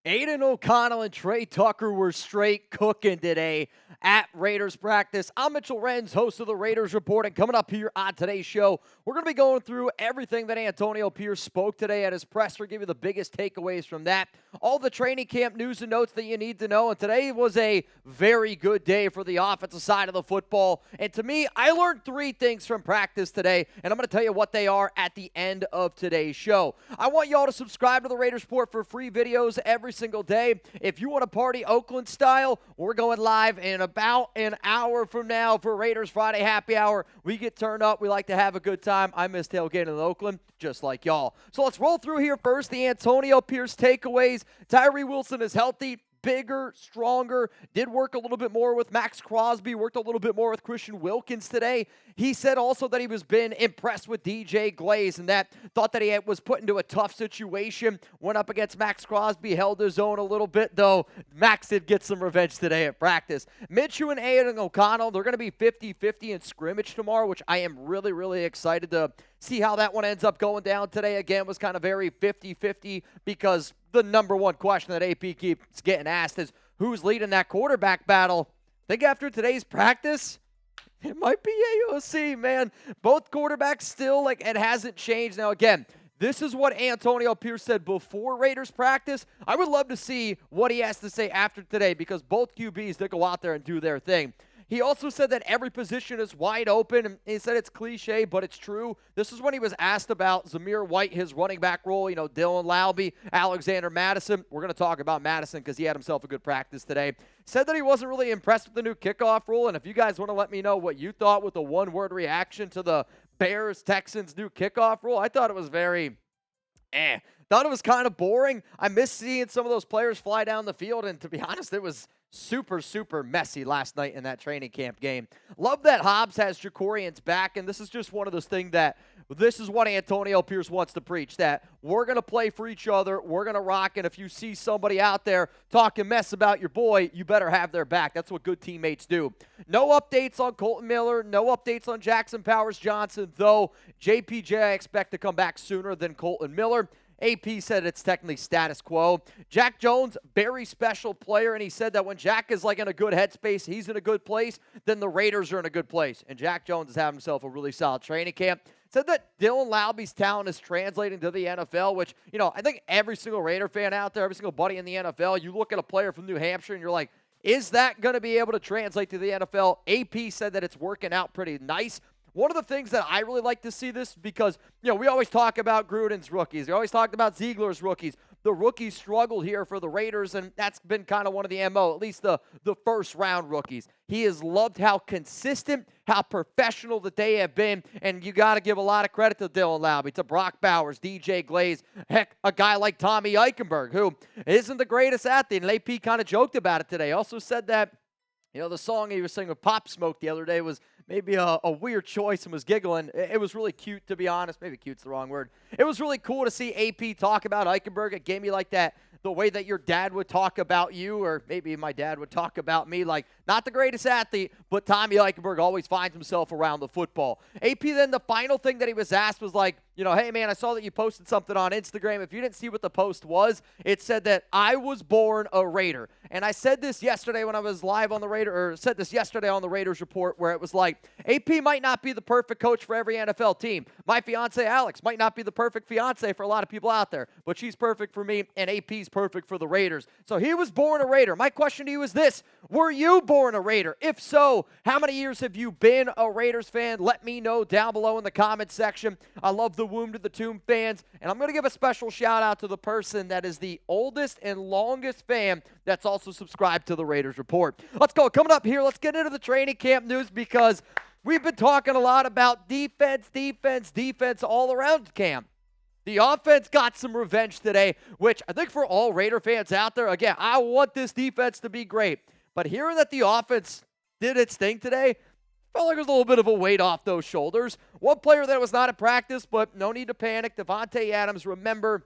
Aidan O'Connell and Tre Tucker were straight cooking today at Raiders practice. I'm Mitchell Renz, host of the Raiders Report, and coming up here on today's show, we're going to be going through everything that Antonio Pierce spoke today at his presser, give you the biggest takeaways from that, all the training camp news and notes that you need to know, and today was a very good day for the offensive side of the football, and to me, I learned three things from practice today, and I'm going to tell you what they are at the end of today's show. I want y'all to subscribe to the Raiders Report for free videos every single day. If you want to party Oakland style, we're going live in about an hour from now for Raiders Friday Happy Hour. We get turned up. We like to have a good time. I miss tailgating in Oakland, just like y'all. So let's roll through here first. The Antonio Pierce takeaways. Tyree Wilson is healthy. Bigger, stronger, did work a little bit more with Max Crosby, worked a little bit more with Christian Wilkins today. He said also that he was been impressed with DJ Glaze and that thought that he was put into a tough situation, went up against Max Crosby, held his own a little bit, though Max did get some revenge today at practice. Minshew and Aidan O'Connell, they're going to be 50-50 in scrimmage tomorrow, which I am really, really excited to see how that one ends up going down today. Again, was kind of very 50-50 because the number one question that AP keeps getting asked is who's leading that quarterback battle. I think after today's practice, it might be AOC, man. Both quarterbacks still, it hasn't changed. Now, again, this is what Antonio Pierce said before Raiders practice. I would love to see what he has to say after today because both QBs did go out there and do their thing. He also said that every position is wide open, and he said it's cliche, but it's true. This is when he was asked about Zamir White, his running back role, Dylan Laube, Alexander Madison. We're going to talk about Madison because he had himself a good practice today. Said that he wasn't really impressed with the new kickoff rule, and if you guys want to let me know what you thought with the one-word reaction to the Bears-Texans new kickoff rule, I thought it was very Thought it was kind of boring. I miss seeing some of those players fly down the field, and to be honest, it was super, super messy last night in that training camp game. Love that Hobbs has Jakorian's back, and this is just one of those things that this is what Antonio Pierce wants to preach, that we're going to play for each other, we're going to rock, and if you see somebody out there talking mess about your boy, you better have their back. That's what good teammates do. No updates on Colton Miller, no updates on Jackson Powers-Johnson, though JPJ I expect to come back sooner than Colton Miller. AP said it's technically status quo. Jack Jones, very special player, and he said that when Jack is in a good headspace, he's in a good place, then the Raiders are in a good place. And Jack Jones is having himself a really solid training camp. Said that Dylan Laube's talent is translating to the NFL, which, I think every single Raider fan out there, every single buddy in the NFL, you look at a player from New Hampshire and you're like, is that going to be able to translate to the NFL? AP said that it's working out pretty nice. One of the things that I really like to see this because, we always talk about Gruden's rookies. We always talked about Ziegler's rookies. The rookies struggled here for the Raiders, and that's been kind of one of the MO, at least the first-round rookies. He has loved how consistent, how professional that they have been, and you got to give a lot of credit to Dylan Laube, to Brock Bowers, DJ Glaze, heck, a guy like Tommy Eichenberg, who isn't the greatest athlete, and AP kind of joked about it today. Also said that, the song he was singing with Pop Smoke the other day was maybe a weird choice and was giggling. It was really cute, to be honest. Maybe cute's the wrong word. It was really cool to see AP talk about Eichenberg. It gave me the way that your dad would talk about you, or maybe my dad would talk about me, not the greatest athlete, but Tommy Eichenberg always finds himself around the football. AP then, the final thing that he was asked was hey man, I saw that you posted something on Instagram. If you didn't see what the post was, it said that I was born a Raider. And I said this yesterday when I was live on the said this yesterday on the Raiders Report, where it was AP might not be the perfect coach for every NFL team. My fiance Alex might not be the perfect fiance for a lot of people out there, but she's perfect for me, and AP's perfect for the Raiders. So he was born a Raider. My question to you is this: were you born a Raider? If so, how many years have you been a Raiders fan? Let me know down below in the comments section. I love the Womb to the Tomb fans, and I'm going to give a special shout out to the person that is the oldest and longest fan that's also subscribed to the Raiders Report. Let's go. Coming up here, let's get into the training camp news because we've been talking a lot about defense all around camp. The offense got some revenge today, which I think for all Raider fans out there, again, I want this defense to be great. But hearing that the offense did its thing today, felt like it was a little bit of a weight off those shoulders. One player that was not at practice, but no need to panic, Davante Adams. Remember,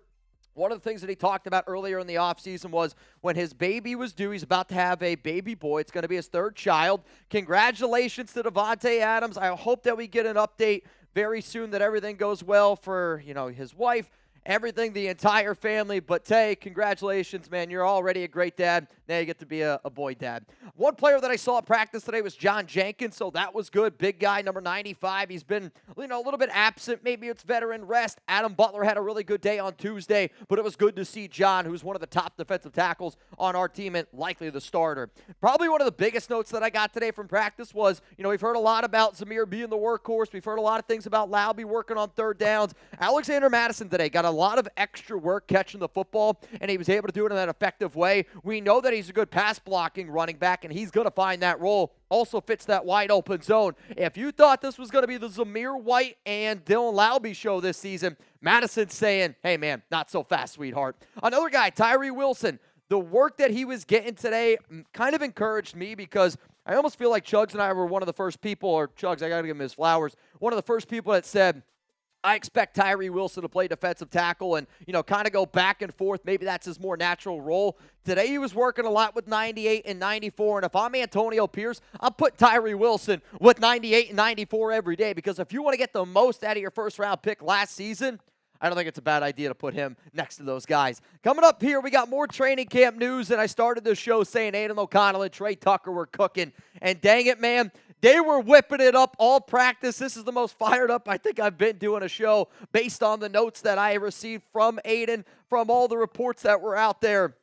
one of the things that he talked about earlier in the offseason was when his baby was due, he's about to have a baby boy. It's going to be his third child. Congratulations to Davante Adams. I hope that we get an update very soon that everything goes well for, his wife everything, the entire family. But Tay, congratulations, man. You're already a great dad. Now you get to be a boy dad. One player that I saw at practice today was John Jenkins, so that was good. Big guy, number 95. He's been, a little bit absent. Maybe it's veteran rest. Adam Butler had a really good day on Tuesday, but it was good to see John, who's one of the top defensive tackles on our team and likely the starter. Probably one of the biggest notes that I got today from practice was, we've heard a lot about Zamir being the workhorse. We've heard a lot of things about Laube working on third downs. Alexander Madison today got a lot of extra work catching the football, and he was able to do it in an effective way. We know that he's a good pass blocking running back, and he's going to find that role. Also fits that wide open zone. If you thought this was going to be the Zamir White and Dylan Laube show this season, Madison's saying, hey, man, not so fast, sweetheart. Another guy, Tyree Wilson. The work that he was getting today kind of encouraged me because I almost feel like Chugs and I were one of the first people, or Chugs, I got to give him his flowers, one of the first people that said, I expect Tyree Wilson to play defensive tackle and, kind of go back and forth. Maybe that's his more natural role. Today he was working a lot with 98 and 94, and if I'm Antonio Pierce, I'll put Tyree Wilson with 98 and 94 every day because if you want to get the most out of your first-round pick last season, I don't think it's a bad idea to put him next to those guys. Coming up here, we got more training camp news, and I started the show saying Aidan O'Connell and Tre Tucker were cooking, and dang it, man, they were whipping it up all practice. This is the most fired up I think I've been doing a show based on the notes that I received from Aidan, from all the reports that were out there.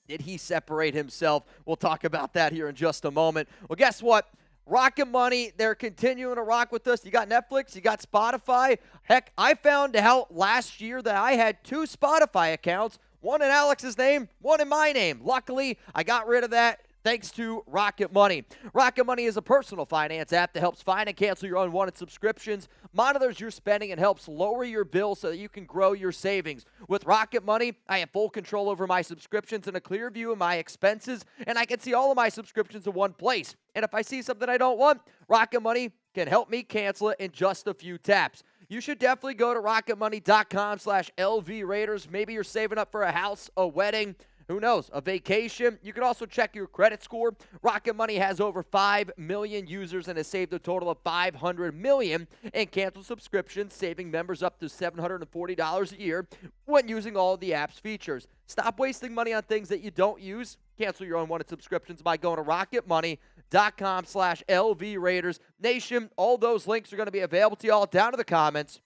Did he separate himself? We'll talk about that here in just a moment. Well, guess what? Rocket Money, they're continuing to rock with us. You got Netflix, you got Spotify. Heck, I found out last year that I had 2 Spotify accounts, one in Alex's name, one in my name. Luckily, I got rid of that thanks to Rocket Money. Rocket Money is a personal finance app that helps find and cancel your unwanted subscriptions, monitors your spending, and helps lower your bills so that you can grow your savings. With Rocket Money, I have full control over my subscriptions and a clear view of my expenses, and I can see all of my subscriptions in one place. And if I see something I don't want, Rocket Money can help me cancel it in just a few taps. You should definitely go to rocketmoney.com/LV Raiders. Maybe you're saving up for a house, a wedding, who knows, a vacation. You can also check your credit score. Rocket Money has over 5 million users and has saved a total of $500 million in canceled subscriptions, saving members up to $740 a year when using all of the app's features. Stop wasting money on things that you don't use. Cancel your unwanted subscriptions by going to rocketmoney.com/LV Raiders Nation. All those links are going to be available to y'all down in the comments,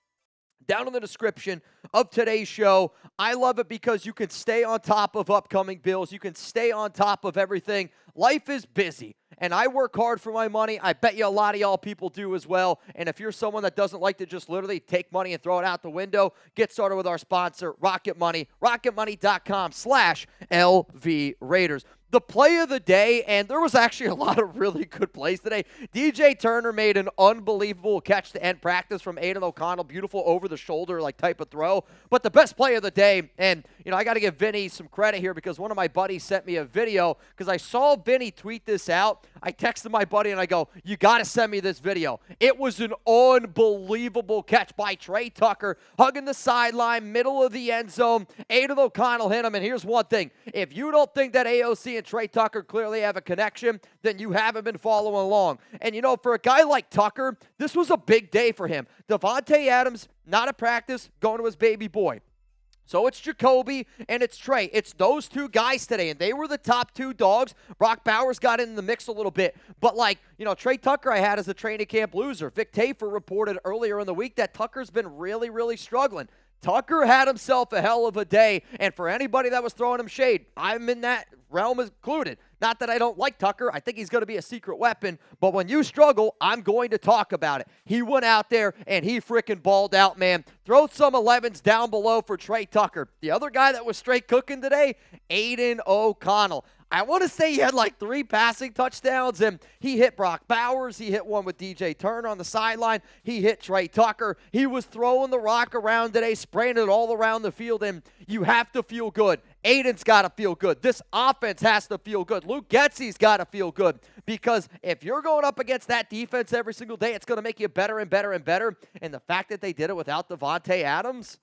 down in the description of today's show. I love it because you can stay on top of upcoming bills. You can stay on top of everything. Life is busy, and I work hard for my money. I bet you a lot of y'all people do as well. And if you're someone that doesn't like to just literally take money and throw it out the window, get started with our sponsor, Rocket Money, rocketmoney.com/LV Raiders. The play of the day, and there was actually a lot of really good plays today. DJ Turner made an unbelievable catch to end practice from Aidan O'Connell. Beautiful over-the-shoulder type of throw. But the best play of the day, and I got to give Vinny some credit here because one of my buddies sent me a video because I saw Vinny tweet this out. I texted my buddy and I go, you got to send me this video. It was an unbelievable catch by Tre Tucker, hugging the sideline, middle of the end zone. Aidan O'Connell hit him, and here's one thing. If you don't think that AOC and Tre Tucker clearly have a connection, then you haven't been following along. And for a guy like Tucker, this was a big day for him. Davante Adams, not at practice, going to his baby boy. So it's Jacoby and it's Tre. It's those 2 guys today, and they were the top 2 dogs. Brock Bowers got in the mix a little bit. But, Tre Tucker I had as a training camp loser. Vic Tafer reported earlier in the week that Tucker's been really, really struggling. Tucker had himself a hell of a day, and for anybody that was throwing him shade, I'm in that realm included. Not that I don't like Tucker. I think he's going to be a secret weapon, but when you struggle, I'm going to talk about it. He went out there, and he freaking balled out, man. Throw some 11s down below for Tre Tucker. The other guy that was straight cooking today, Aidan O'Connell. I want to say he had 3 passing touchdowns, and he hit Brock Bowers. He hit one with DJ Turner on the sideline. He hit Tre Tucker. He was throwing the rock around today, spraying it all around the field, and you have to feel good. Aidan's got to feel good. This offense has to feel good. Luke Getsy's got to feel good because if you're going up against that defense every single day, it's going to make you better and better and better. And the fact that they did it without Davante Adams,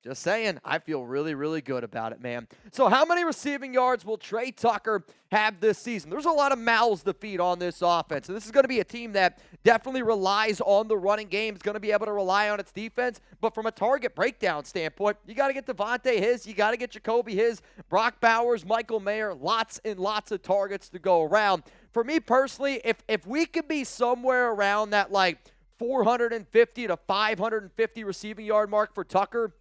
Just saying, I feel really, really good about it, man. So how many receiving yards will Tre Tucker have this season? There's a lot of mouths to feed on this offense. And this is going to be a team that definitely relies on the running game. It's going to be able to rely on its defense. But from a target breakdown standpoint, you got to get Davante his. You got to get Jacoby his. Brock Bowers, Michael Mayer, lots and lots of targets to go around. For me personally, if we could be somewhere around that like 450 to 550 receiving yard mark for Tucker,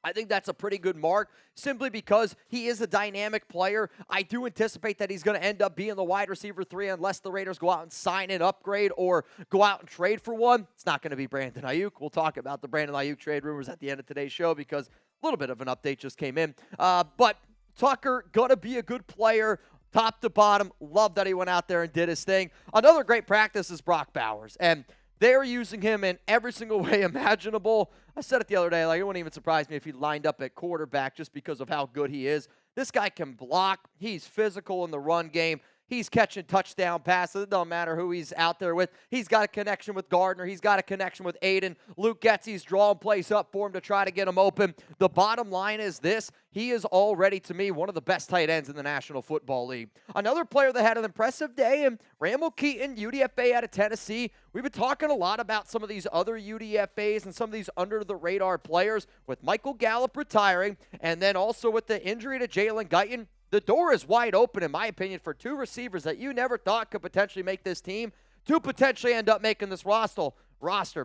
I think that's a pretty good mark simply because he is a dynamic player. I do anticipate that he's going to end up being the wide receiver 3 unless the Raiders go out and sign an upgrade or go out and trade for one. It's not going to be Brandon Ayuk. We'll talk about the Brandon Ayuk trade rumors at the end of today's show because a little bit of an update just came in. But Tucker, going to be a good player. Top to bottom, love that he went out there and did his thing. Another great practice is Brock Bowers, and they're using him in every single way imaginable. I said it the other day, like it wouldn't even surprise me if he lined up at quarterback just because of how good he is. This guy can block. He's physical in the run game. He's catching touchdown passes. It don't matter who he's out there with. He's got a connection with Gardner. He's got a connection with Aidan. Luke Getsy's drawing plays up for him to try to get him open. The bottom line is this. He is already, to me, one of the best tight ends in the National Football League. Another player that had an impressive day, and Ramel Keaton, UDFA out of Tennessee. We've been talking a lot about some of these other UDFAs and some of these under-the-radar players with Michael Gallup retiring, and then also with the injury to Jalen Guyton. The door is wide open, in my opinion, for two receivers that you never thought could potentially make this team to potentially end up making this roster.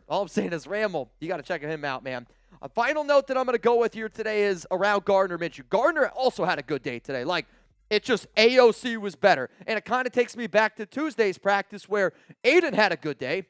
All I'm saying is Ramel, you got to check him out, man. A final note that I'm going to go with here today is around Gardner Minshew. Gardner also had a good day today. Like, it just AOC was better. And it kind of takes me back to Tuesday's practice where Aidan had a good day,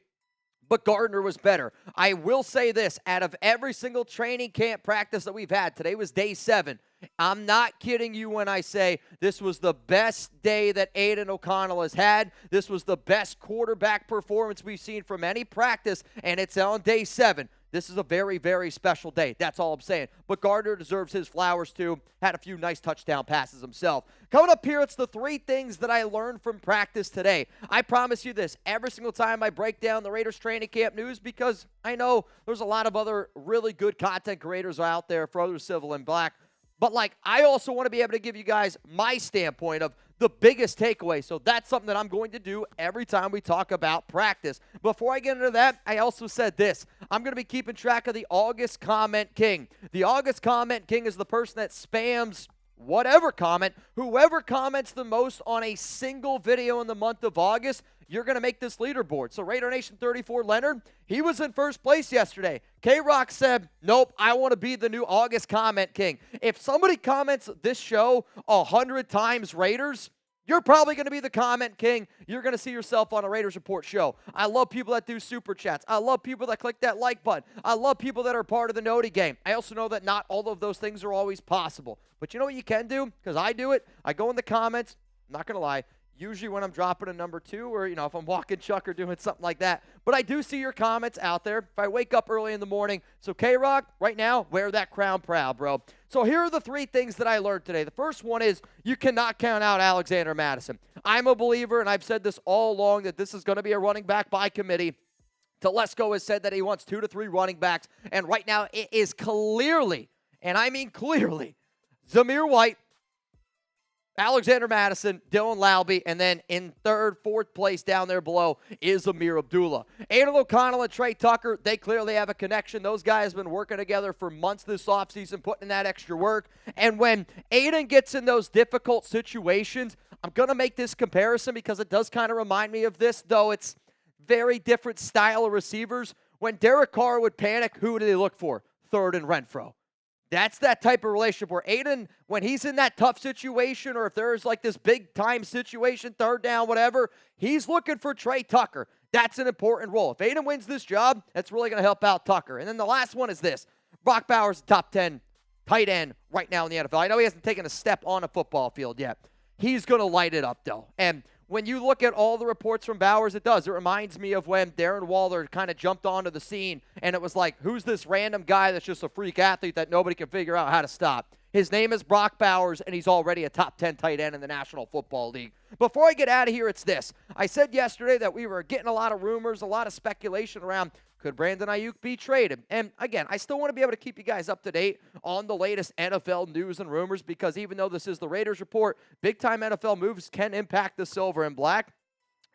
but Gardner was better. I will say this, out of every single training camp practice that we've had, today was day 7. I'm not kidding you when I say this was the best day that Aidan O'Connell has had. This was the best quarterback performance we've seen from any practice, and it's on day 7. This is a very, very special day. That's all I'm saying. But Gardner deserves his flowers, too. Had a few nice touchdown passes himself. Coming up here, it's the 3 things that I learned from practice today. I promise you this, every single time I break down the Raiders training camp news, because I know there's a lot of other really good content creators out there for other civil and black. But, I also want to be able to give you guys my standpoint of the biggest takeaway. So that's something that I'm going to do every time we talk about practice. Before I get into that, I also said this. I'm going to be keeping track of the August Comment King. The August Comment King is the person that spams whatever comment. Whoever comments the most on a single video in the month of August, you're going to make this leaderboard. So Raider Nation 34 Leonard, he was in first place yesterday. K-Rock said, nope, I want to be the new August Comment King. If somebody comments this show 100 times Raiders, you're probably going to be the comment king. You're going to see yourself on a Raiders Report show. I love people that do super chats. I love people that click that like button. I love people that are part of the Noti game. I also know that not all of those things are always possible. But you know what you can do? Because I do it. I go in the comments. I'm not going to lie. Usually when I'm dropping a number 2 or, if I'm walking Chuck or doing something like that. But I do see your comments out there if I wake up early in the morning. So K-Rock, right now, wear that crown proud, bro. So here are the 3 things that I learned today. The first one is you cannot count out Alexander Mattison. I'm a believer, and I've said this all along, that this is going to be a running back by committee. Telesco has said that he wants 2 to 3 running backs. And right now it is clearly, and I mean clearly, Zamir White, Alexander Mattison, Dylan Laube, and then in 3rd, 4th place down there below is Amir Abdullah. Aidan O'Connell and Tre Tucker, they clearly have a connection. Those guys have been working together for months this offseason, putting in that extra work. And when Aidan gets in those difficult situations, I'm going to make this comparison because it does kind of remind me of this, though it's very different style of receivers. When Derek Carr would panic, who do they look for? 3rd and Renfro. That's that type of relationship where Aidan, when he's in that tough situation or if there's this big-time situation, 3rd down, whatever, he's looking for Tre Tucker. That's an important role. If Aidan wins this job, that's really going to help out Tucker. And then the last one is this. Brock Bowers, top 10 tight end right now in the NFL. I know he hasn't taken a step on a football field yet. He's going to light it up, though. And when you look at all the reports from Bowers, it does. It reminds me of when Darren Waller kind of jumped onto the scene, and it was like, who's this random guy that's just a freak athlete that nobody can figure out how to stop? His name is Brock Bowers, and he's already a top 10 tight end in the National Football League. Before I get out of here, it's this. I said yesterday that we were getting a lot of rumors, a lot of speculation around Could Brandon Ayuk be traded? And again, I still want to be able to keep you guys up to date on the latest NFL news and rumors because even though this is the Raiders Report, big-time NFL moves can impact the silver and black.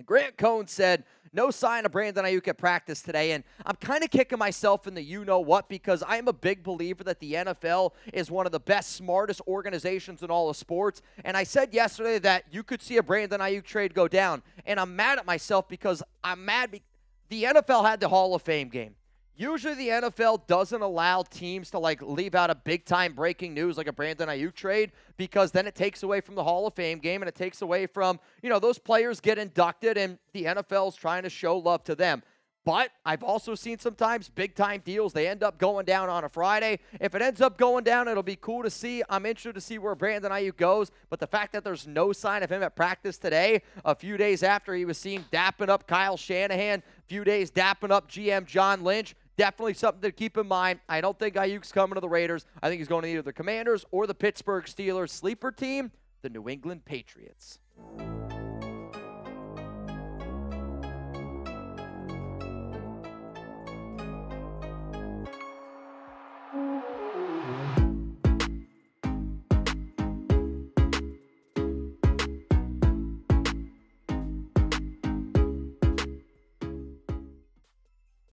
Grant Cohn said, no sign of Brandon Ayuk at practice today, and I'm kind of kicking myself in the you-know-what because I am a big believer that the NFL is one of the best, smartest organizations in all of sports, and I said yesterday that you could see a Brandon Ayuk trade go down, and I'm mad at myself because the NFL had the Hall of Fame game. Usually the NFL doesn't allow teams to leave out a big-time breaking news like a Brandon Ayuk trade because then it takes away from the Hall of Fame game and it takes away from, those players get inducted and the NFL's trying to show love to them. But I've also seen sometimes big-time deals, they end up going down on a Friday. If it ends up going down, it'll be cool to see. I'm interested to see where Brandon Ayuk goes. But the fact that there's no sign of him at practice today, a few days after he was seen dapping up Kyle Shanahan, a few days dapping up GM John Lynch, definitely something to keep in mind. I don't think Ayuk's coming to the Raiders. I think he's going to either the Commanders or the Pittsburgh Steelers sleeper team, the New England Patriots.